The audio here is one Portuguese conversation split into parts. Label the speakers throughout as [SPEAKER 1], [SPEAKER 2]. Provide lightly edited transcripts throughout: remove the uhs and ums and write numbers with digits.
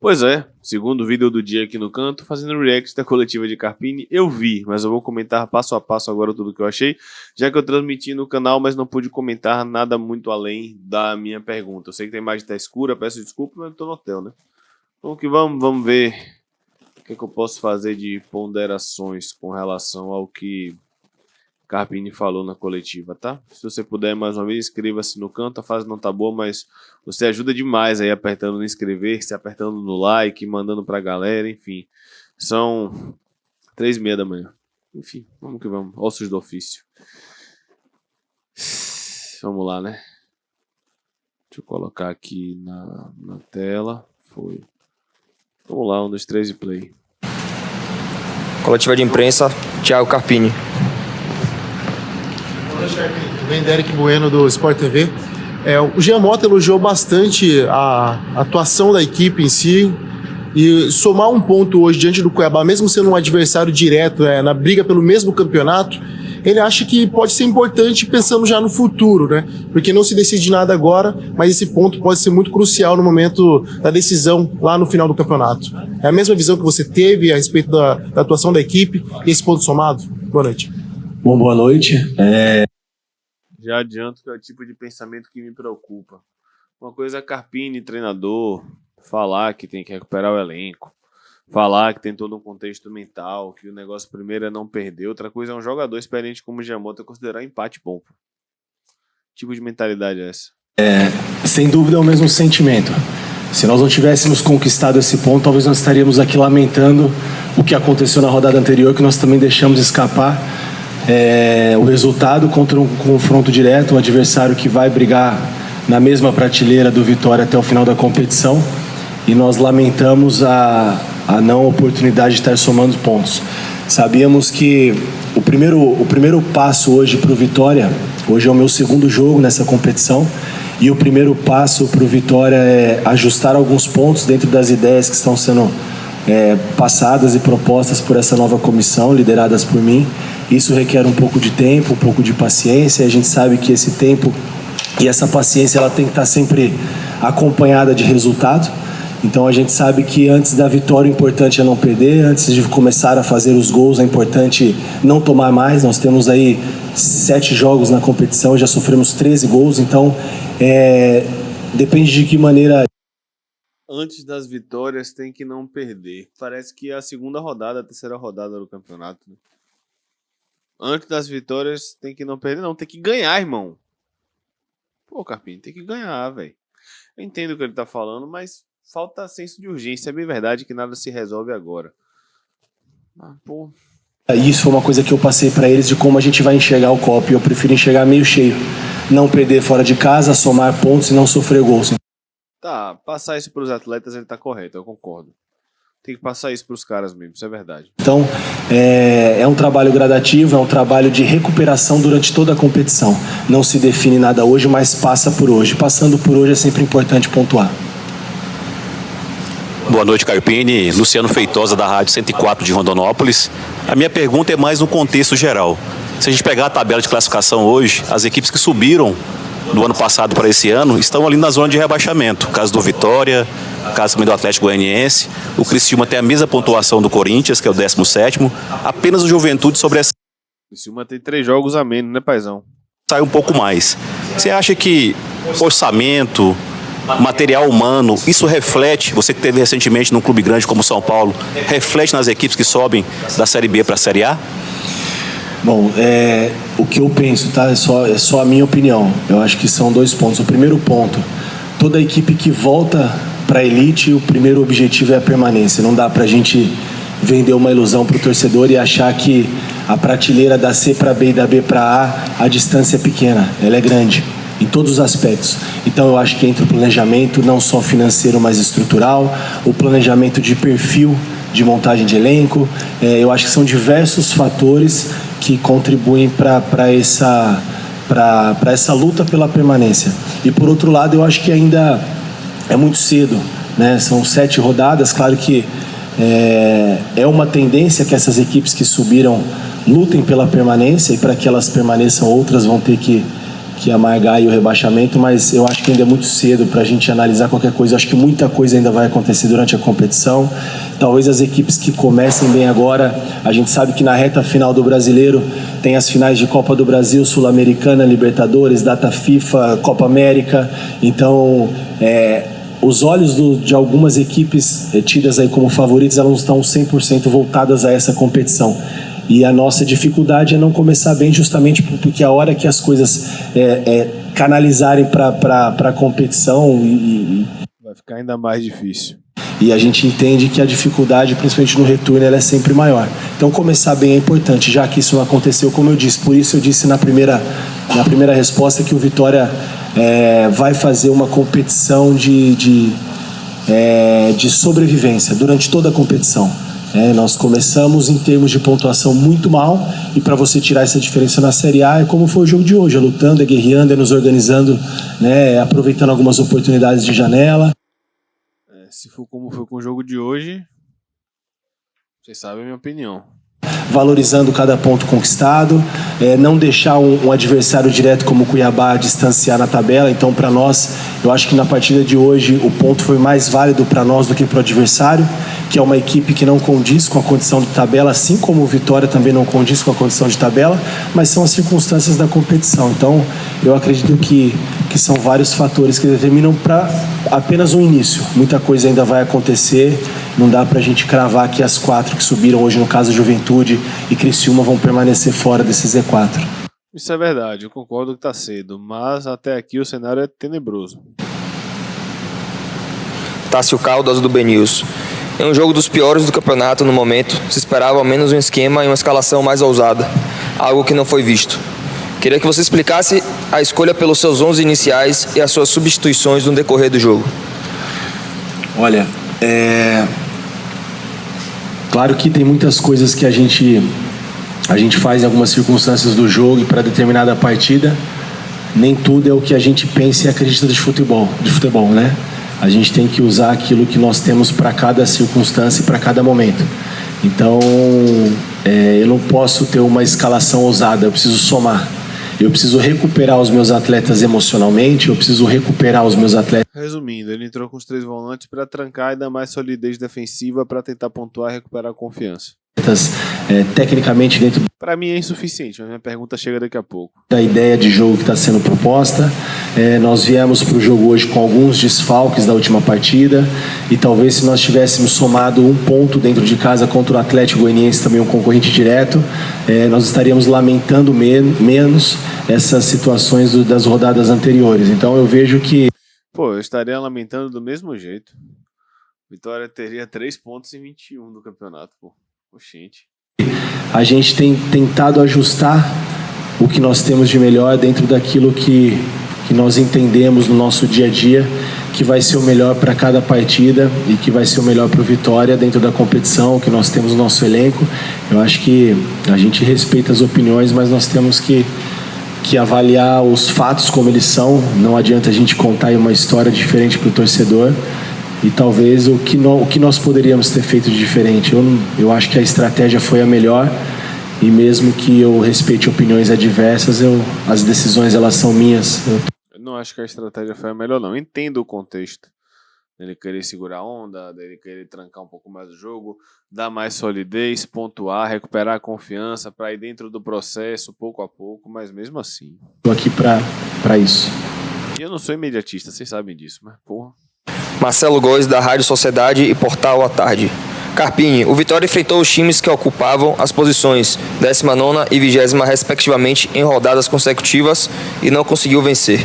[SPEAKER 1] Pois é, segundo vídeo do dia aqui no canto, fazendo react da coletiva de Carpini, eu vi, mas eu vou comentar passo a passo agora tudo que eu achei, já que eu transmiti no canal, mas não pude comentar nada muito além da minha pergunta. Eu sei que a imagem tá escura, peço desculpa, mas eu tô no hotel, né? Vamos que vamos ver o que eu posso fazer de ponderações com relação ao que Carpini falou na coletiva, tá? Se você puder, mais uma vez, inscreva-se no canto. A fase não tá boa, mas você ajuda demais aí apertando no inscrever-se, apertando no like, mandando pra galera, enfim. São 3h30 da manhã. Enfim, vamos que vamos. Ossos do ofício. Vamos lá, né? Deixa eu colocar aqui na tela. Foi. Vamos lá, 1, 2, 3 e play.
[SPEAKER 2] Coletiva de imprensa, Thiago Carpini.
[SPEAKER 3] Vem Derek Bueno do Sport TV. O Jean Mota elogiou bastante a atuação da equipe em si e somar um ponto hoje diante do Cuiabá, mesmo sendo um adversário direto na briga pelo mesmo campeonato, ele acha que pode ser importante pensando já no futuro, né? Porque não se decide nada agora, mas esse ponto pode ser muito crucial no momento da decisão lá no final do campeonato. É a mesma visão que você teve a respeito da atuação da equipe e esse ponto somado? Boa noite.
[SPEAKER 4] Bom, boa noite.
[SPEAKER 1] Já adianto que é o tipo de pensamento que me preocupa. Uma coisa é Carpini, treinador, falar que tem que recuperar o elenco, falar que tem todo um contexto mental, que o negócio primeiro é não perder. Outra coisa é um jogador experiente como o Giamota considerar empate bom. Que tipo de mentalidade é essa?
[SPEAKER 4] Sem dúvida é o mesmo sentimento. Se nós não tivéssemos conquistado esse ponto, talvez nós estaríamos aqui lamentando o que aconteceu na rodada anterior, que nós também deixamos escapar. O resultado contra um confronto direto, um adversário que vai brigar na mesma prateleira do Vitória até o final da competição, e nós lamentamos a não oportunidade de estar somando pontos. Sabíamos que o primeiro passo hoje para o Vitória, hoje é o meu segundo jogo nessa competição, e o primeiro passo para o Vitória é ajustar alguns pontos dentro das ideias que estão sendo passadas e propostas por essa nova comissão, lideradas por mim. Isso requer um pouco de tempo, um pouco de paciência, e a gente sabe que esse tempo e essa paciência ela tem que estar sempre acompanhada de resultado. Então a gente sabe que antes da vitória o importante é não perder, antes de começar a fazer os gols é importante não tomar mais. Nós temos aí 7 jogos na competição, já sofremos 13 gols, então depende de que maneira...
[SPEAKER 1] Antes das vitórias tem que não perder. Parece que é a segunda rodada, a terceira rodada do campeonato, né? Antes das vitórias tem que não perder, não, tem que ganhar, irmão. Pô, Carpini, tem que ganhar, velho. Eu entendo o que ele tá falando, mas falta senso de urgência. É bem verdade que nada se resolve agora. Pô.
[SPEAKER 4] Isso foi uma coisa que eu passei pra eles de como a gente vai enxergar o copo. Eu prefiro enxergar meio cheio. Não perder fora de casa, somar pontos e não sofrer gols.
[SPEAKER 1] Tá, passar isso pros atletas ele tá correto, eu concordo. Tem que passar isso pros caras mesmo, isso é verdade.
[SPEAKER 4] Então, é um trabalho gradativo, é um trabalho de recuperação durante toda a competição. Não se define nada hoje, mas passa por hoje. Passando por hoje é sempre importante pontuar.
[SPEAKER 5] Boa noite, Carpini. Luciano Feitosa, da Rádio 104 de Rondonópolis. A minha pergunta é mais no contexto geral. Se a gente pegar a tabela de classificação hoje, as equipes que subiram do ano passado para esse ano estão ali na zona de rebaixamento. O caso do Vitória, o caso também do Atlético Goianiense. O Criciúma tem a mesma pontuação do Corinthians, que é o 17º. Apenas o Juventude sobre essa...
[SPEAKER 1] O Criciúma tem 3 jogos a menos, né, paizão?
[SPEAKER 5] Sai um pouco mais. Você acha que orçamento, material humano, isso reflete, você que teve recentemente num clube grande como São Paulo, reflete nas equipes que sobem da Série B para a Série A?
[SPEAKER 4] Bom, o que eu penso, tá? É só a minha opinião. Eu acho que são 2 pontos. O primeiro ponto, toda equipe que volta para a elite, o primeiro objetivo é a permanência. Não dá para a gente vender uma ilusão para o torcedor e achar que a prateleira da C para B e da B para a distância é pequena. Ela é grande, em todos os aspectos. Então eu acho que entra o planejamento, não só financeiro, mas estrutural, o planejamento de perfil, de montagem de elenco. Eu acho que são diversos fatores que contribuem para essa luta pela permanência. E por outro lado, eu acho que ainda é muito cedo, né? São 7 rodadas, claro que é uma tendência que essas equipes que subiram lutem pela permanência, e para que elas permaneçam, outras vão ter que amargar aí o rebaixamento, mas eu acho que ainda é muito cedo para a gente analisar qualquer coisa. Eu acho que muita coisa ainda vai acontecer durante a competição. Talvez as equipes que comecem bem agora, a gente sabe que na reta final do Brasileiro tem as finais de Copa do Brasil, Sul-Americana, Libertadores, Data FIFA, Copa América. Então, os olhos de algumas equipes tidas aí como favoritas, elas não estão 100% voltadas a essa competição. E a nossa dificuldade é não começar bem, justamente porque a hora que as coisas canalizarem para a competição
[SPEAKER 1] vai ficar ainda mais difícil.
[SPEAKER 4] E a gente entende que a dificuldade, principalmente no retorno, ela é sempre maior. Então começar bem é importante, já que isso não aconteceu, como eu disse. Por isso eu disse na primeira resposta que o Vitória vai fazer uma competição de sobrevivência durante toda a competição. Nós começamos em termos de pontuação muito mal, e para você tirar essa diferença na Série A é como foi o jogo de hoje, lutando, guerreando, nos organizando, aproveitando algumas oportunidades de janela.
[SPEAKER 1] Se for como foi com o jogo de hoje, vocês sabem a minha opinião.
[SPEAKER 4] Valorizando cada ponto conquistado, não deixar um adversário direto como o Cuiabá distanciar na tabela. Então, para nós, eu acho que na partida de hoje o ponto foi mais válido para nós do que para o adversário, que é uma equipe que não condiz com a condição de tabela, assim como o Vitória também não condiz com a condição de tabela, mas são as circunstâncias da competição. Então, eu acredito que são vários fatores que determinam para apenas um início. Muita coisa ainda vai acontecer, não dá para a gente cravar que as 4 que subiram hoje, no caso Juventude e Criciúma, vão permanecer fora desse Z4.
[SPEAKER 1] Isso é verdade, eu concordo que está cedo, mas até aqui o cenário é tenebroso.
[SPEAKER 2] Tássio Caldas, do BNews. Em um jogo dos piores do campeonato no momento, se esperava ao menos um esquema e uma escalação mais ousada, algo que não foi visto. Queria que você explicasse a escolha pelos seus 11 iniciais e as suas substituições no decorrer do jogo.
[SPEAKER 4] Olha, claro que tem muitas coisas que a gente faz em algumas circunstâncias do jogo e para determinada partida, nem tudo é o que a gente pensa e acredita de futebol, né? A gente tem que usar aquilo que nós temos para cada circunstância e para cada momento. Então, eu não posso ter uma escalação ousada, eu preciso somar. Eu preciso recuperar os meus atletas emocionalmente, eu preciso recuperar os meus atletas.
[SPEAKER 1] Resumindo, ele entrou com os 3 volantes para trancar e dar mais solidez defensiva para tentar pontuar e recuperar a confiança.
[SPEAKER 4] Tecnicamente dentro.
[SPEAKER 1] Para mim é insuficiente, mas minha pergunta chega daqui a pouco.
[SPEAKER 4] Da ideia de jogo que está sendo proposta, nós viemos para o jogo hoje com alguns desfalques da última partida, e talvez se nós tivéssemos somado um ponto dentro de casa contra o Atlético Goianiense, também um concorrente direto, nós estaríamos lamentando menos essas situações das rodadas anteriores. Então eu vejo que...
[SPEAKER 1] eu estaria lamentando do mesmo jeito. Vitória teria 3 pontos em 21 do campeonato, Oxente.
[SPEAKER 4] A gente tem tentado ajustar o que nós temos de melhor dentro daquilo que nós entendemos no nosso dia a dia, que vai ser o melhor para cada partida e que vai ser o melhor para o Vitória dentro da competição que nós temos no nosso elenco. Eu acho que a gente respeita as opiniões, mas nós temos que avaliar os fatos como eles são. Não adianta a gente contar uma história diferente para o torcedor. E talvez o que nós poderíamos ter feito de diferente. Eu acho que a estratégia foi a melhor, e mesmo que eu respeite opiniões adversas, as decisões elas são minhas.
[SPEAKER 1] Eu não acho que a estratégia foi a melhor, não. Eu entendo o contexto dele querer segurar a onda, dele querer trancar um pouco mais o jogo, dar mais solidez, pontuar, recuperar a confiança para ir dentro do processo pouco a pouco, mas mesmo assim.
[SPEAKER 4] Estou aqui para isso.
[SPEAKER 1] E eu não sou imediatista, vocês sabem disso, mas
[SPEAKER 2] Marcelo Góes, da Rádio Sociedade e Portal à Tarde. Carpini, o Vitória enfrentou os times que ocupavam as posições 19ª e 20ª respectivamente em rodadas consecutivas e não conseguiu vencer.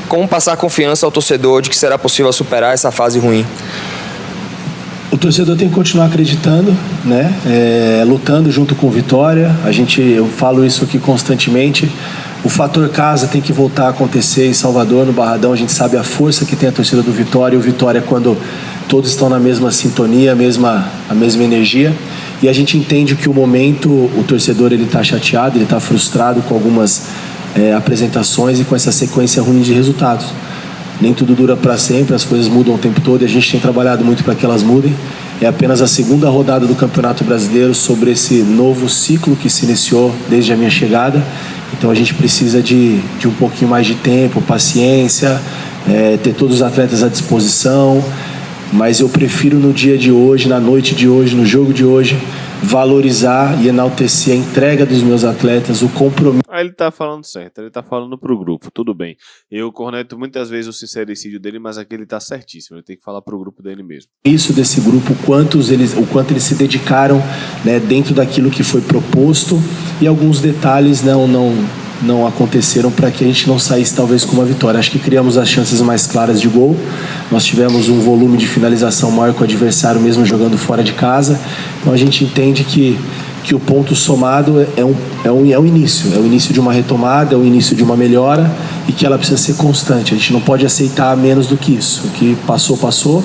[SPEAKER 2] Como passar confiança ao torcedor de que será possível superar essa fase ruim?
[SPEAKER 4] O torcedor tem que continuar acreditando, lutando junto com o Vitória. Eu falo isso aqui constantemente. O fator casa tem que voltar a acontecer em Salvador, no Barradão. A gente sabe a força que tem a torcida do Vitória. E o Vitória, quando todos estão na mesma sintonia, a mesma energia. E a gente entende que o momento, o torcedor está chateado, ele está frustrado com algumas apresentações e com essa sequência ruim de resultados. Nem tudo dura para sempre, as coisas mudam o tempo todo e a gente tem trabalhado muito para que elas mudem. É apenas a 2ª rodada do Campeonato Brasileiro sobre esse novo ciclo que se iniciou desde a minha chegada. Então a gente precisa de um pouquinho mais de tempo, paciência, ter todos os atletas à disposição, mas eu prefiro no dia de hoje, na noite de hoje, no jogo de hoje, valorizar e enaltecer a entrega dos meus atletas, o compromisso.
[SPEAKER 1] Aí ele tá falando certo, ele tá falando pro grupo, tudo bem. Eu corneto muitas vezes o sincericídio dele, mas aqui ele tá certíssimo, ele tem que falar pro grupo dele mesmo.
[SPEAKER 4] Isso desse grupo, o quanto eles se dedicaram, né, dentro daquilo que foi proposto, e alguns detalhes não aconteceram para que a gente não saísse talvez com uma vitória. Acho que criamos as chances mais claras de gol, nós tivemos um volume de finalização maior que o adversário mesmo jogando fora de casa, então a gente entende que o ponto somado é o início de uma retomada, é o início de uma melhora e que ela precisa ser constante. A gente não pode aceitar menos do que isso. O que passou,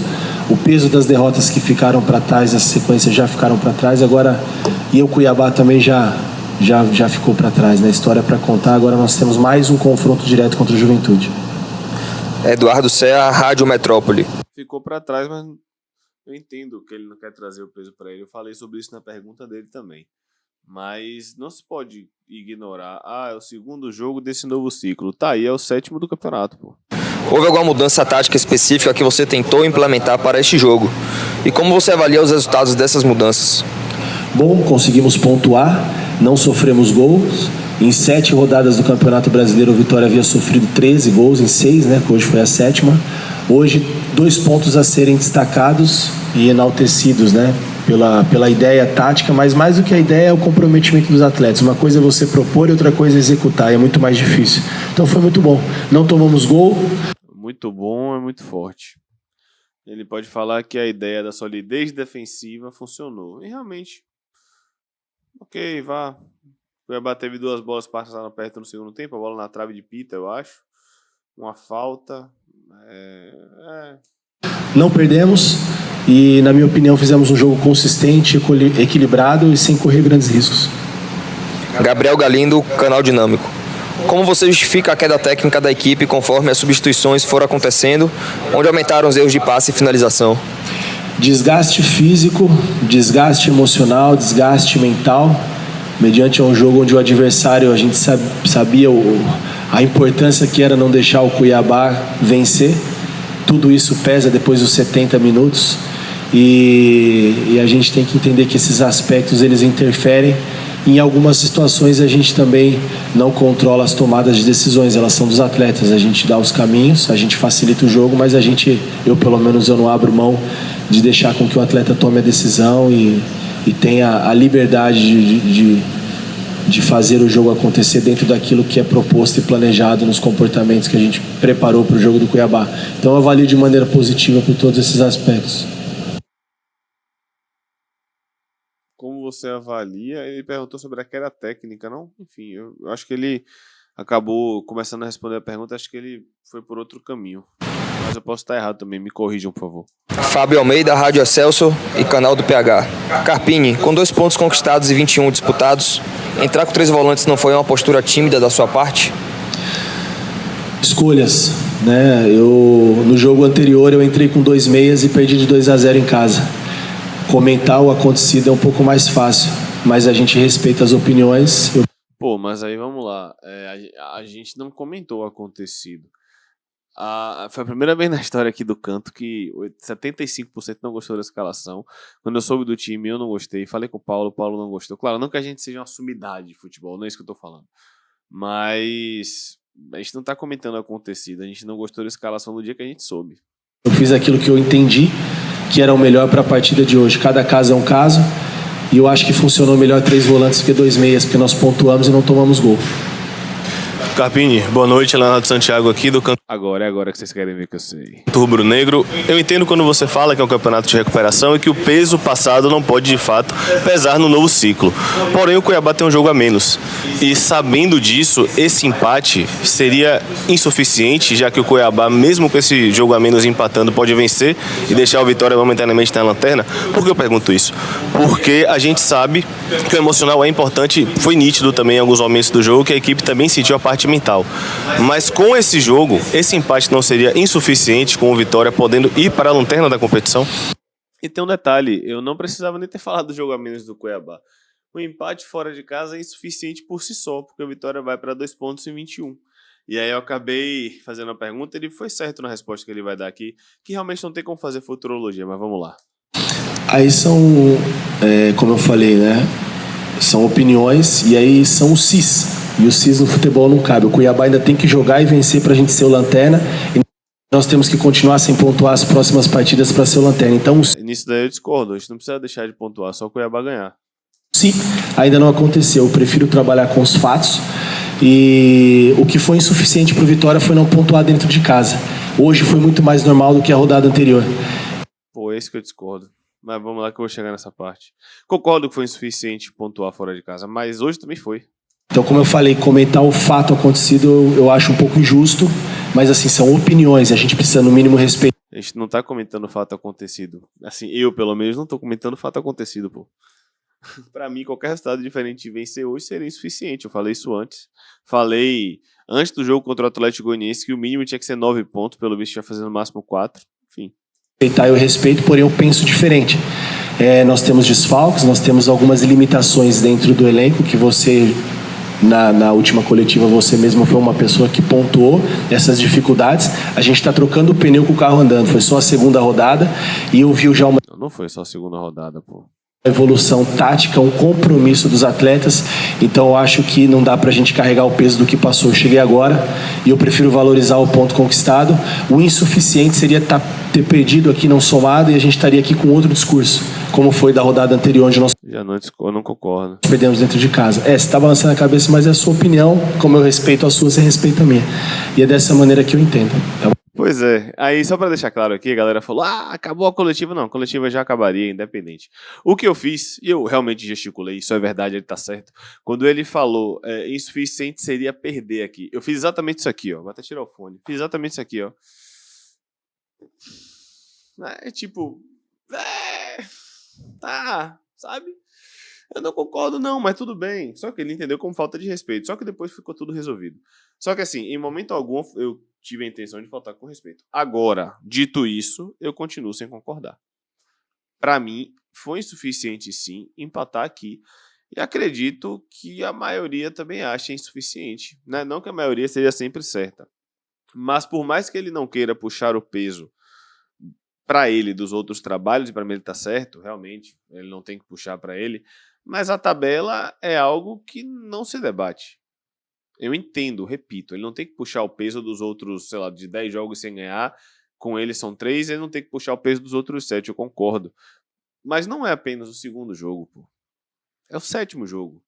[SPEAKER 4] o peso das derrotas que ficaram para trás, as sequências já ficaram para trás, agora e o Cuiabá também já ficou para trás, né? História para contar, agora nós temos mais um confronto direto contra o Juventude.
[SPEAKER 2] Eduardo Serra, Rádio Metrópole.
[SPEAKER 1] Ficou pra trás, mas eu entendo que ele não quer trazer o peso pra ele. Eu falei sobre isso na pergunta dele também. Mas não se pode ignorar. É o segundo jogo desse novo ciclo. Tá aí, é o 7º do campeonato, pô.
[SPEAKER 2] Houve alguma mudança tática específica que você tentou implementar para este jogo? E como você avalia os resultados dessas mudanças?
[SPEAKER 4] Bom, conseguimos pontuar, não sofremos gols. Em 7 rodadas do Campeonato Brasileiro, o Vitória havia sofrido 13 gols, em 6, né, que hoje foi a 7ª. Hoje, 2 pontos a serem destacados e enaltecidos, né, pela ideia tática, mas mais do que a ideia é o comprometimento dos atletas. Uma coisa é você propor e outra coisa é executar, e é muito mais difícil. Então foi muito bom. Não tomamos gol.
[SPEAKER 1] Muito bom, é muito forte. Ele pode falar que a ideia da solidez defensiva funcionou. E realmente, ok, vá. O Cuiabá teve 2 bolas passadas perto no segundo tempo, a bola na trave de Pita, eu acho. Uma falta.
[SPEAKER 4] Não perdemos e, na minha opinião, fizemos um jogo consistente, equilibrado e sem correr grandes riscos.
[SPEAKER 2] Gabriel Galindo, Canal Dinâmico. Como você justifica a queda técnica da equipe conforme as substituições foram acontecendo, onde aumentaram os erros de passe e finalização?
[SPEAKER 4] Desgaste físico, desgaste emocional, desgaste mental, mediante um jogo onde o adversário, a gente sabia a importância que era não deixar o Cuiabá vencer. Tudo isso pesa depois dos 70 minutos e a gente tem que entender que esses aspectos eles interferem. Em algumas situações a gente também não controla as tomadas de decisões, elas são dos atletas, a gente dá os caminhos, a gente facilita o jogo, mas eu pelo menos não abro mão de deixar com que o atleta tome a decisão e tenha a liberdade de fazer o jogo acontecer dentro daquilo que é proposto e planejado nos comportamentos que a gente preparou para o jogo do Cuiabá. Então eu avalio de maneira positiva por todos esses aspectos.
[SPEAKER 1] Como você avalia? Ele perguntou sobre a queda técnica, não? Enfim, eu acho que ele acabou começando a responder a pergunta, acho que ele foi por outro caminho. Mas eu posso estar errado também, me corrijam, por favor.
[SPEAKER 2] Fábio Almeida, Rádio Excelsior e Canal do PH. Carpini, com 2 pontos conquistados e 21 disputados, entrar com 3 volantes não foi uma postura tímida da sua parte?
[SPEAKER 4] Escolhas, né? No jogo anterior eu entrei com 2 meias e perdi de 2-0 em casa. Comentar o acontecido é um pouco mais fácil, mas a gente respeita as opiniões.
[SPEAKER 1] Pô, mas aí vamos lá, a gente não comentou o acontecido. Foi a primeira vez na história aqui do Canto que 75% não gostou da escalação. Quando eu soube do time, eu não gostei. Falei com o Paulo não gostou. Claro, não que a gente seja uma sumidade de futebol, não é isso que eu tô falando. Mas a gente não tá comentando o acontecido. A gente não gostou da escalação no dia que a gente soube.
[SPEAKER 4] Eu fiz aquilo que eu entendi que era o melhor para a partida de hoje. Cada caso é um caso. E eu acho que funcionou melhor 3 volantes do que 2 meias, porque nós pontuamos e não tomamos gol.
[SPEAKER 6] Carpini, boa noite, Leonardo Santiago aqui do Canto
[SPEAKER 1] Agora é agora que vocês querem ver que eu sei.
[SPEAKER 6] Rubro-Negro. Eu entendo quando você fala que é um campeonato de recuperação e que o peso passado não pode, de fato, pesar no novo ciclo. Porém, o Cuiabá tem um jogo a menos. E sabendo disso, esse empate seria insuficiente, já que o Cuiabá, mesmo com esse jogo a menos empatando, pode vencer e deixar o Vitória momentaneamente na lanterna. Por que eu pergunto isso? Porque a gente sabe que o emocional é importante, foi nítido também em alguns momentos do jogo, que a equipe também sentiu a parte mental. Mas com esse jogo, esse empate não seria insuficiente, com o Vitória podendo ir para a lanterna da competição?
[SPEAKER 1] E tem um detalhe, eu não precisava nem ter falado do jogo a menos do Cuiabá. o empate fora de casa é insuficiente por si só, porque o Vitória vai para 2 pontos em 21. E aí eu acabei fazendo a pergunta, ele foi certo na resposta que ele vai dar aqui, que realmente não tem como fazer futurologia, mas vamos lá.
[SPEAKER 4] Aí são, como eu falei, né? São opiniões e aí são os cis. E o cis no futebol não cabe. O Cuiabá ainda tem que jogar e vencer pra gente ser o lanterna. E nós temos que continuar sem pontuar as próximas partidas para ser o lanterna. Então,
[SPEAKER 1] nisso daí eu discordo, a gente não precisa deixar de pontuar, só o Cuiabá ganhar.
[SPEAKER 4] se ainda não aconteceu, eu prefiro trabalhar com os fatos. E o que foi insuficiente para o Vitória foi não pontuar dentro de casa. Hoje foi muito mais normal do que a rodada anterior.
[SPEAKER 1] Pô, é isso que eu discordo. Mas vamos lá que eu vou chegar nessa parte. Concordo que foi insuficiente pontuar fora de casa, mas hoje também foi.
[SPEAKER 4] Então, como eu falei, comentar o fato acontecido eu acho um pouco injusto, mas assim, são opiniões e a gente precisa no mínimo respeitar.
[SPEAKER 1] A gente não tá comentando o fato acontecido. Assim, eu pelo menos não tô comentando o fato acontecido, pô. Pra mim, qualquer resultado diferente de vencer hoje seria insuficiente. Eu falei isso antes. Falei antes do jogo contra o Atlético Goianiense que o mínimo tinha que ser 9 pontos, pelo visto já fazendo no máximo 4. Enfim.
[SPEAKER 4] Eu respeito, porém eu penso diferente. Nós temos desfalques, nós temos algumas limitações dentro do elenco que você, na última coletiva, você mesmo foi uma pessoa que pontuou essas dificuldades. A gente está trocando o pneu com o carro andando. Foi só a segunda rodada e eu vi já uma...
[SPEAKER 1] Não foi só a segunda rodada, pô.
[SPEAKER 4] Evolução tática, um compromisso dos atletas, então eu acho que não dá pra gente carregar o peso do que passou. Eu cheguei agora e eu prefiro valorizar o ponto conquistado. O insuficiente seria ter perdido aqui, não somado, e a gente estaria aqui com outro discurso, como foi da rodada anterior, onde nós
[SPEAKER 1] já não concordo.
[SPEAKER 4] Perdemos dentro de casa. Você tá balançando a cabeça, mas é a sua opinião, como eu respeito a sua, você respeita a minha. E é dessa maneira que eu entendo.
[SPEAKER 1] Pois é, aí só pra deixar claro aqui, a galera falou, acabou a coletiva. Não, a coletiva já acabaria, independente. O que eu fiz, e eu realmente gesticulei, isso é verdade, ele tá certo. Quando ele falou, insuficiente seria perder aqui. Eu fiz exatamente isso aqui, ó, vou até tirar o fone. Fiz exatamente isso aqui, ó. Tipo, tá, sabe? Eu não concordo não, mas tudo bem. Só que ele entendeu como falta de respeito. Só que depois ficou tudo resolvido. Só que assim, em momento algum eu tive a intenção de faltar com respeito. Agora, dito isso, eu continuo sem concordar. Pra mim, foi insuficiente sim empatar aqui. E acredito que a maioria também acha insuficiente. Né? Não que a maioria seja sempre certa. Mas por mais que ele não queira puxar o peso para ele dos outros trabalhos, e para mim ele tá certo, realmente, ele não tem que puxar para ele, mas a tabela é algo que não se debate. Eu entendo, repito, ele não tem que puxar o peso dos outros, sei lá, de 10 jogos sem ganhar, com ele são 3, ele não tem que puxar o peso dos outros 7, eu concordo. Mas não é apenas o segundo jogo, pô. É o 7º jogo.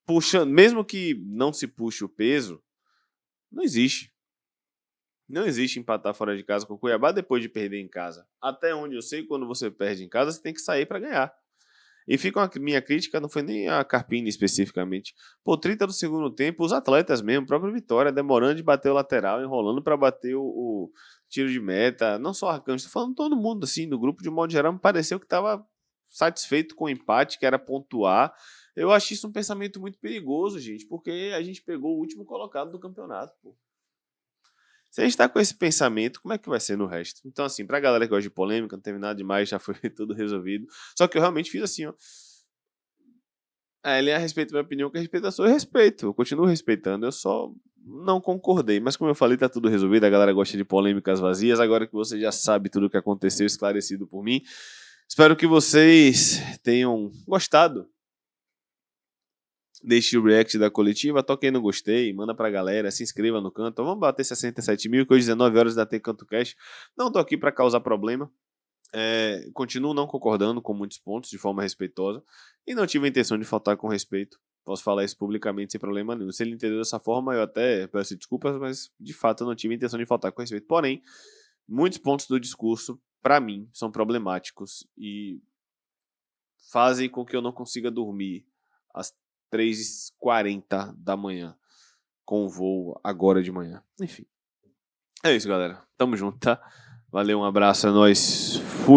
[SPEAKER 1] Puxando, mesmo que não se puxe o peso, não existe. Não existe empatar fora de casa com o Cuiabá depois de perder em casa. Até onde eu sei, quando você perde em casa, você tem que sair para ganhar. E fica a minha crítica, não foi nem a Carpini especificamente. Pô, 30 do segundo tempo, os atletas mesmo, próprio Vitória, demorando de bater o lateral, enrolando para bater o tiro de meta. Não só o Arcanjo, tô falando todo mundo assim, do grupo de modo geral, me pareceu que estava satisfeito com o empate, que era pontuar. Eu acho isso um pensamento muito perigoso, gente, porque a gente pegou o último colocado do campeonato, pô. Se a gente tá com esse pensamento, como é que vai ser no resto? Então, assim, pra galera que gosta de polêmica, não teve nada demais, já foi tudo resolvido. Só que eu realmente fiz assim, ó. Ele respeita a minha opinião, que respeita a sua, eu respeito. Eu continuo respeitando, eu só não concordei. Mas como eu falei, tá tudo resolvido, a galera gosta de polêmicas vazias. Agora que você já sabe tudo o que aconteceu, esclarecido por mim, espero que vocês tenham gostado. Deixe o react da coletiva, toque aí no gostei, manda pra galera, se inscreva no canto. Vamos bater 67 mil, que hoje 19 horas da Tem Canto Cash. Não tô aqui pra causar problema. Continuo não concordando com muitos pontos de forma respeitosa e não tive a intenção de faltar com respeito. Posso falar isso publicamente sem problema nenhum. Se ele entendeu dessa forma, eu até peço desculpas, mas de fato eu não tive a intenção de faltar com respeito. Porém, muitos pontos do discurso, pra mim, são problemáticos e fazem com que eu não consiga dormir às 3h40 da manhã, com o voo agora de manhã. Enfim. É isso, galera. Tamo junto, tá? Valeu, um abraço, é nóis. Fui.